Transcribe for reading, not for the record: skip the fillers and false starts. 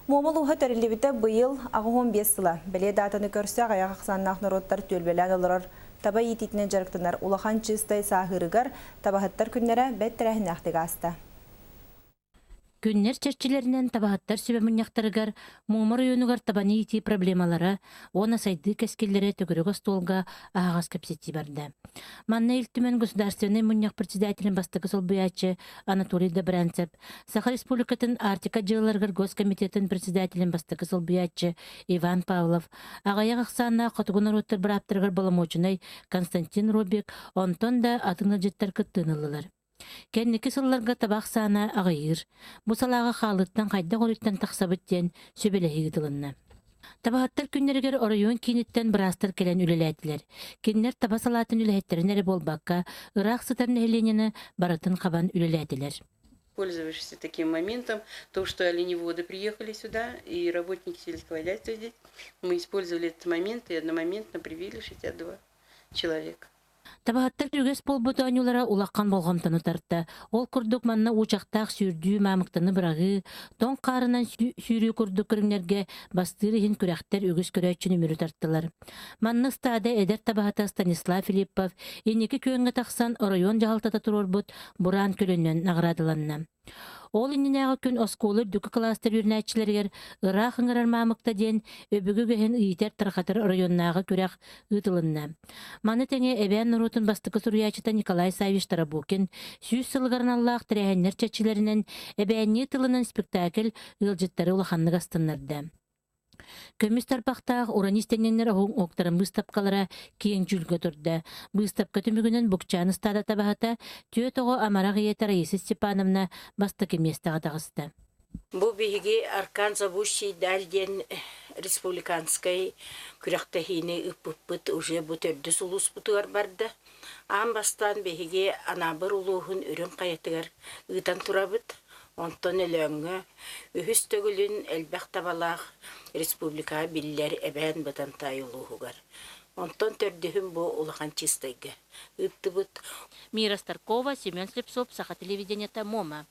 Момолуха төрелебите быйыл ағығын 5 сыла. Біле датаны көрсе аяқ ақсаннақ нұроттар төлбелен олырыр. Таба ететінен жарықтынар улахан чыстай сағырығар табахаттар күннері бәттірәхін ақтығы асты. Күннер чәрчелерінен табахаттар сөбемінняқтарығар, мұмыр үйінігар табаны еті проблемалары, оны сайды кәскелері төгірігі столға ағас көпсетті барды. Манна илтімен государственный мұнняқ председателін бастығы сол бұячы Анатолий Добранцев, Саха Республикатын Артика жылыларғыр госкомитетін председателін бастығы сол бұячы Иван Павлов, ағаяқ ақсанна қатығын ұроттар бір аптырғыр баламочынай Константин Робек, онтон да атыңы жеттар күттінілілер. Кәннекі сылларға табақ сана ағайыр. Бұ салаға қалыттан қайда қолыттан тақсабыттен сөбелі егітілінна. Табағаттар күннергер орайон кейініттен бірастыр келен үлеләділер. Кеннер таба салатын үләйеттерін әрі болбаққа, ұрақ сытарын әленені баратын қабан үлеләділер. Пользовавшись таким моментом, то, что оленеводы приехали сюда, и работники сельского хозяйства здесь, мы использовали этот момент и одномоментно привили 62 человека. Табахаттар түргес болбуты анюлара улаққан болғамтаны тартты. Ол күрдік манна учақтақ сүрдүү мамықтаны бірағы, тон қарынан сүйрі күрдік күріңлерге бастыры хин күрәқтер өгіз көрәтчіні мүрі тарттылар. Манны стады әдер табахата Станислав Филиппов, енекі күйінгі тақсан район жағалтата тұрор бұд бұран көлінен нағырадыланна. Ол инненәғы күн осколы дүкі кластер үрнәтчілергер ұрақ ыңырар мамықта ден өбігі гөйін үйтер тарқатыр районнағы күрәқ ұтылынна. Маны тәне әбән нұрутын бастықы сұруячыта Николай Савиш Тарабукин сүйіз сылғарын Аллах тірәхеннер чәтчілерінен әбәнне тылынан спектакль ұлжыттары ұлақанны ғастынларды. Көміс тарпақтағы уранистенненлер оқтарын бұстапқалара кейін жүлгі тұрды. Бұстапқа түмігінен бұқчаны стада табағата түйетіғі амарақ еті Раиса Степановна бастықы местаға тағысты. Бұл бейге аркан забущий дальден республиканскай күрақтахины үппіт уже бұтөрді сұлыс бұтығар барды. Ан бастан бейге анабыр ұлуғын үрін қайетігер ұйтан тұрабыт. Онтон өлөңі, үхіс төгілін әлбәқ табалақ республика биллер әбән бұтантай ұлуғығар. Онтон төрдіхін бұл ұлақан чистайғы. Үпті бұт. Мира Старкова, Семен Слепцов, Саха телевидениета МОМА.